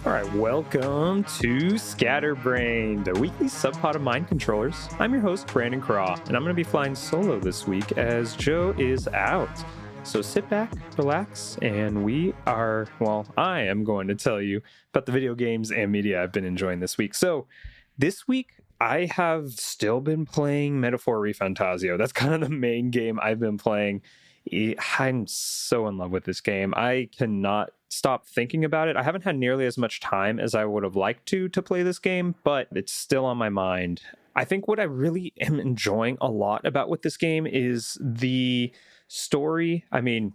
All right, welcome to Scatterbrained, a weekly subpod of mind controllers. I'm your host, Brandon Craw, and I'm going to be flying solo this week as Joe is out. So sit back, relax, and I am going to tell you about the video games and media I've been enjoying this week. So this week, I have still been playing Metaphor Refantazio. That's kind of the main game I've been playing. I'm so in love with this game. I cannot stop thinking about it. I haven't had nearly as much time as I would have liked to play this game, but it's still on my mind. I think what I really am enjoying a lot about with this game is the story. I mean,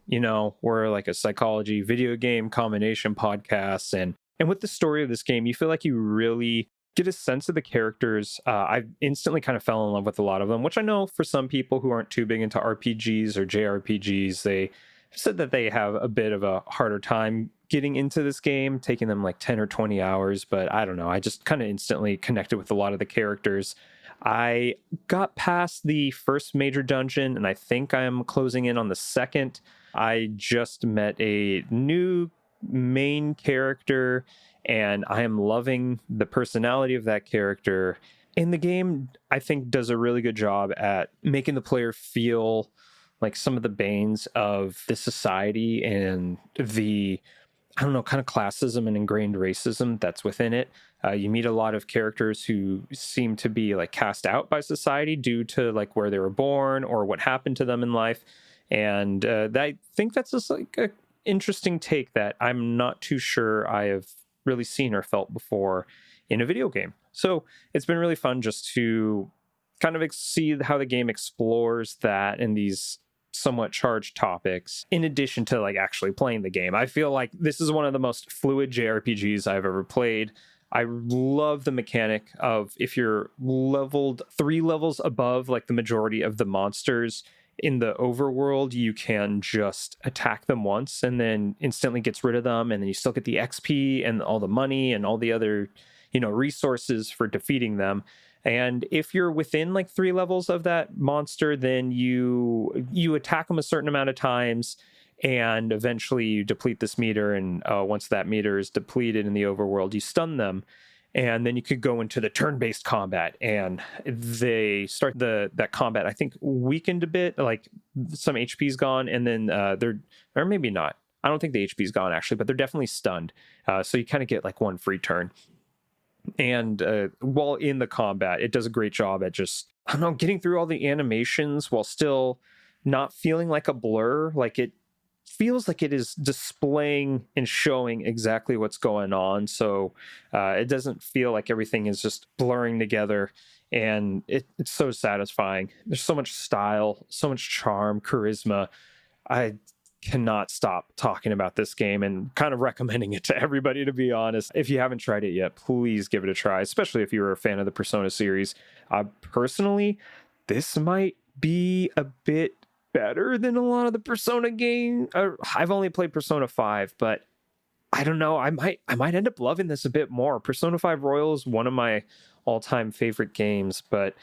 we're like a psychology video game combination podcast, and with the story of this game, you feel like you really get a sense of the characters. I instantly kind of fell in love with a lot of them, which I know for some people who aren't too big into RPGs or JRPGs, they said that they have a bit of a harder time getting into this game, taking them like 10 or 20 hours. But I don't know. I just kind of instantly connected with a lot of the characters. I got past the first major dungeon, and I think I'm closing in on the second. I just met a new main character, and I am loving the personality of that character. And the game, I think, does a really good job at making the player feel like some of the banes of the society and the, kind of classism and ingrained racism that's within it. You meet a lot of characters who seem to be like cast out by society due to like where they were born or what happened to them in life. And I think that's just like an interesting take that I'm not too sure I have really seen or felt before in a video game. So it's been really fun just to kind of see how the game explores that and these somewhat charged topics in addition to like actually playing the game. I feel like this is one of the most fluid JRPGs I've ever played. I love the mechanic of if you're leveled 3 levels above like the majority of the monsters in the overworld, you can just attack them once and then instantly gets rid of them, and then you still get the XP and all the money and all the other resources for defeating them. And if you're within like 3 levels of that monster, then you attack them a certain amount of times, and eventually you deplete this meter. And once that meter is depleted in the overworld, you stun them. And then you could go into the turn-based combat, and they start that combat, I think, weakened a bit, like some HP's gone, and then or maybe not. I don't think the HP's gone actually, but they're definitely stunned. So you kind of get like one free turn. And while in the combat, it does a great job at just, I don't know, getting through all the animations while still not feeling like a blur. Like it feels like it is displaying and showing exactly what's going on. So it doesn't feel like everything is just blurring together. And it's so satisfying. There's so much style, so much charm, charisma. I cannot stop talking about this game and kind of recommending it to everybody, to be honest. If you haven't tried it yet, please give it a try, especially if you're a fan of the Persona series. Personally, this might be a bit better than a lot of the Persona games. I've only played Persona 5, but I don't know. I might end up loving this a bit more. Persona 5 Royal is one of my all-time favorite games, but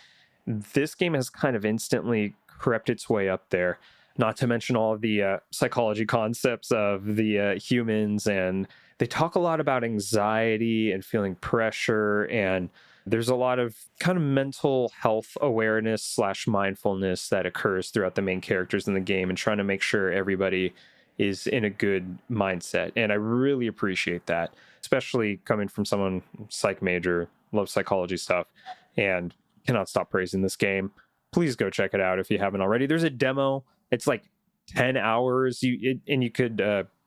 this game has kind of instantly crept its way up there. Not to mention all of the psychology concepts of the humans, and they talk a lot about anxiety and feeling pressure, and there's a lot of kind of mental health awareness / mindfulness that occurs throughout the main characters in the game, and trying to make sure everybody is in a good mindset. And I really appreciate that, especially coming from someone psych major, loves psychology stuff, and cannot stop praising this game. Please go check it out if you haven't already. There's a demo. It's like 10 hours. You could,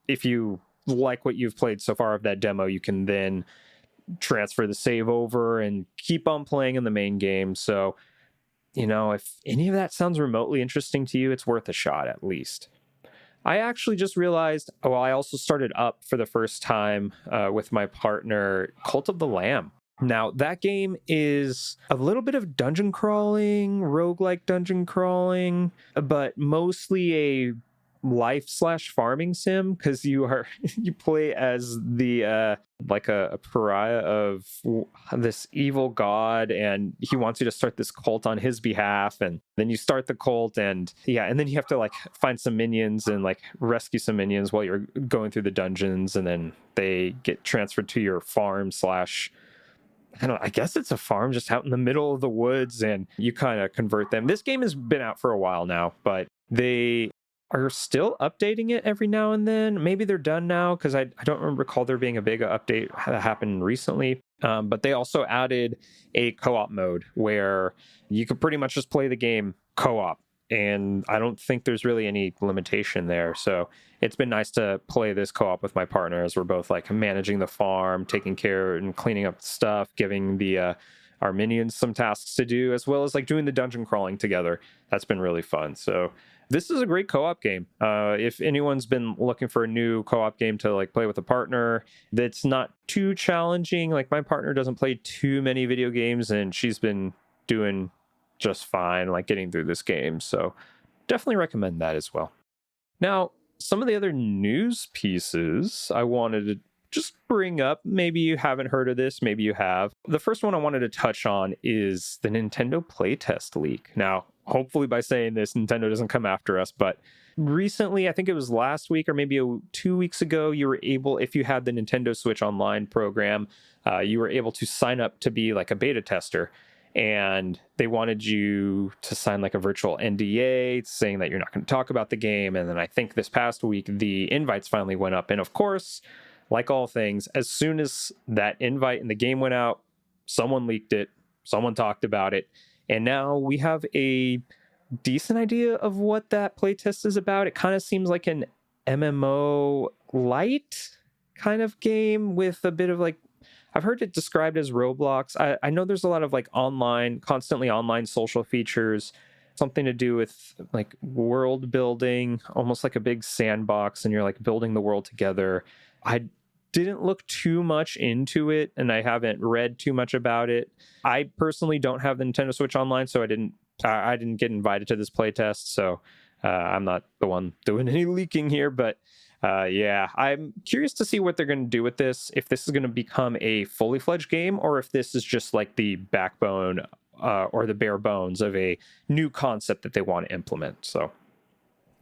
if you like what you've played so far of that demo, you can then transfer the save over and keep on playing in the main game. So, if any of that sounds remotely interesting to you, it's worth a shot at least. I actually just realized, I also started up for the first time with my partner, Cult of the Lamb. Now, that game is a little bit of dungeon crawling, roguelike dungeon crawling, but mostly a life/farming sim, because you play as the like a pariah of this evil god, and he wants you to start this cult on his behalf, and then you start the cult, and then you have to like find some minions and like rescue some minions while you're going through the dungeons, and then they get transferred to your farm slash, I guess it's a farm just out in the middle of the woods, and you kind of convert them. This game has been out for a while now, but they are still updating it every now and then. Maybe they're done now, because I don't recall there being a big update that happened recently. But they also added a co-op mode where you could pretty much just play the game co-op. And I don't think there's really any limitation there. So it's been nice to play this co-op with my partner, as we're both like managing the farm, taking care and cleaning up stuff, giving the our minions some tasks to do, as well as like doing the dungeon crawling together. That's been really fun. So this is a great co-op game. If anyone's been looking for a new co-op game to like play with a partner that's not too challenging, like my partner doesn't play too many video games, and she's been doing just fine, like getting through this game. So definitely recommend that as well. Now, some of the other news pieces I wanted to just bring up. Maybe you haven't heard of this, maybe you have. The first one I wanted to touch on is the Nintendo Playtest leak. Now, hopefully by saying this, Nintendo doesn't come after us, but recently, I think it was last week or maybe 2 weeks ago, you were able, if you had the Nintendo Switch Online program, you were able to sign up to be like a beta tester. And they wanted you to sign like a virtual NDA saying that you're not going to talk about the game. And then I think this past week, the invites finally went up. And of course, like all things, as soon as that invite and the game went out, someone leaked it, someone talked about it. And now we have a decent idea of what that playtest is about. It kind of seems like an MMO light kind of game with a bit of like, I've heard it described as Roblox. I know there's a lot of like constantly online social features, something to do with like world building, almost like a big sandbox, and you're like building the world together. I didn't look too much into it, and I haven't read too much about it. I personally don't have the Nintendo Switch Online, so I didn't get invited to this playtest, so I'm not the one doing any leaking here, but I'm curious to see what they're going to do with this, if this is going to become a fully fledged game, or if this is just like the backbone or the bare bones of a new concept that they want to implement. So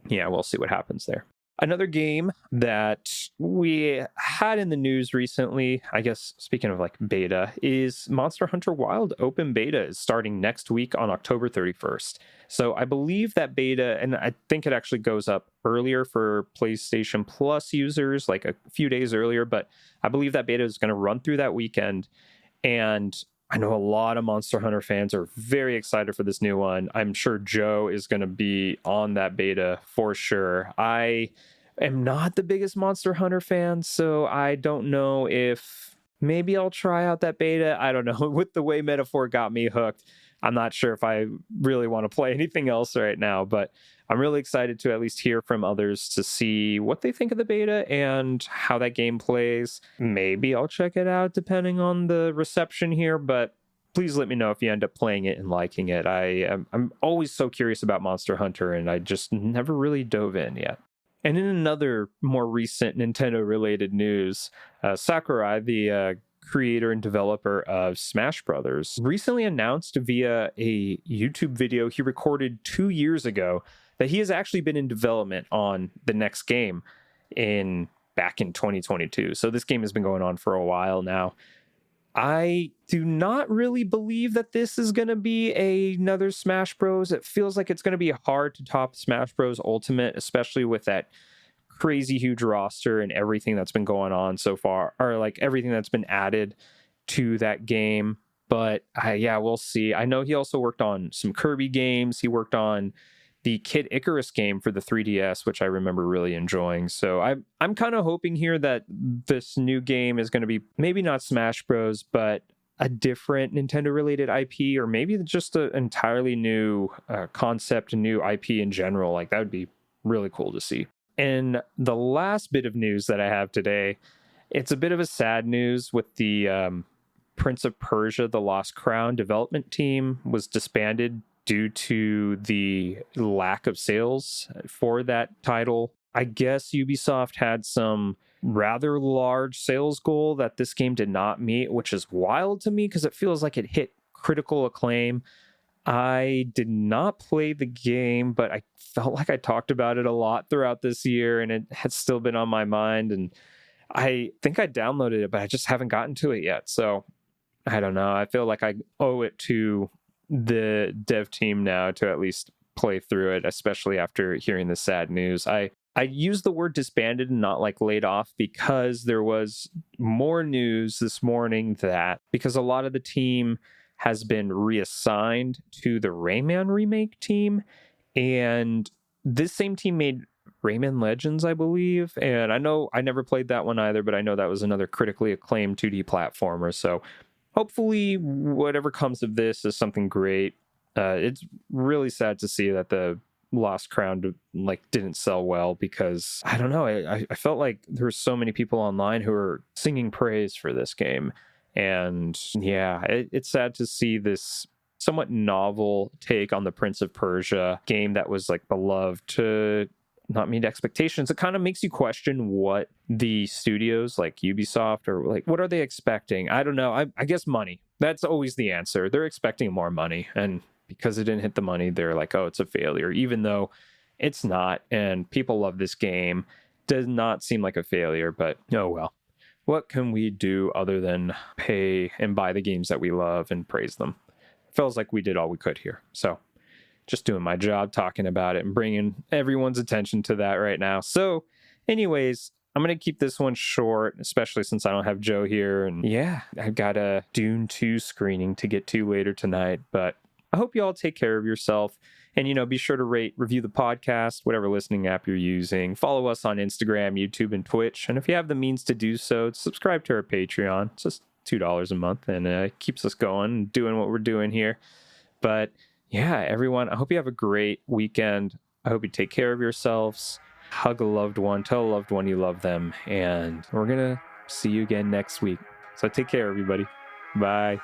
yeah, we'll see what happens there. Another game that we had in the news recently, I guess speaking of like beta, is Monster Hunter Wilds Open Beta is starting next week on October 31st. So I believe that beta, and I think it actually goes up earlier for PlayStation Plus users, like a few days earlier, but I believe that beta is going to run through that weekend. And I know a lot of Monster Hunter fans are very excited for this new one. I'm sure Joe is going to be on that beta for sure. I am not the biggest Monster Hunter fan, so I don't know if maybe I'll try out that beta. I don't know. With the way Metaphor got me hooked, I'm not sure if I really want to play anything else right now, but I'm really excited to at least hear from others to see what they think of the beta and how that game plays. Maybe I'll check it out depending on the reception here, but please let me know if you end up playing it and liking it. I'm always so curious about Monster Hunter, and I just never really dove in yet. And in another more recent Nintendo-related news, Sakurai, the creator and developer of Smash Brothers, recently announced via a YouTube video he recorded 2 years ago that he has actually been in development on the next game back in 2022. So this game has been going on for a while now. I do not really believe that this is going to be another Smash Bros. It feels like it's going to be hard to top Smash Bros. Ultimate, especially with that crazy huge roster and everything that's been going on so far, or like everything that's been added to that game. But we'll see. I know he also worked on some Kirby games. He worked on the Kid Icarus game for the 3DS, which I remember really enjoying. So I'm kind of hoping here that this new game is going to be maybe not Smash Bros, but a different Nintendo-related IP, or maybe just an entirely new concept, a new IP in general. Like that would be really cool to see. And the last bit of news that I have today, it's a bit of a sad news with the Prince of Persia: The Lost Crown development team was disbanded due to the lack of sales for that title. I guess Ubisoft had some rather large sales goal that this game did not meet, which is wild to me because it feels like it hit critical acclaim. I did not play the game, but I felt like I talked about it a lot throughout this year, and it had still been on my mind. And I think I downloaded it, but I just haven't gotten to it yet. So I don't know. I feel like I owe it to the dev team now to at least play through it, especially after hearing the sad news. I use the word disbanded and not like laid off because there was more news this morning that because a lot of the team has been reassigned to the Rayman remake team, and this same team made Rayman Legends, I believe. And I know I never played that one either, but I know that was another critically acclaimed 2D platformer. So hopefully whatever comes of this is something great. It's really sad to see that the Lost Crown didn't sell well because I don't know. I felt like there were so many people online who were singing praise for this game. And yeah, it's sad to see this somewhat novel take on the Prince of Persia game that was like beloved to not meet expectations. It kind of makes you question what the studios like Ubisoft or like what are they expecting? I don't know. I guess money. That's always the answer. They're expecting more money, and because it didn't hit the money, they're like, oh, it's a failure, even though it's not. And people love this game. Does not seem like a failure, but oh well. What can we do other than pay and buy the games that we love and praise them? Feels like we did all we could here. So just doing my job, talking about it and bringing everyone's attention to that right now. So anyways, I'm going to keep this one short, especially since I don't have Joe here. And yeah, I've got a Dune 2 screening to get to later tonight, but I hope you all take care of yourself. And, be sure to rate, review the podcast, whatever listening app you're using. Follow us on Instagram, YouTube, and Twitch. And if you have the means to do so, subscribe to our Patreon. It's just $2 a month, and it keeps us going and doing what we're doing here. But yeah, everyone, I hope you have a great weekend. I hope you take care of yourselves. Hug a loved one. Tell a loved one you love them. And we're going to see you again next week. So take care, everybody. Bye.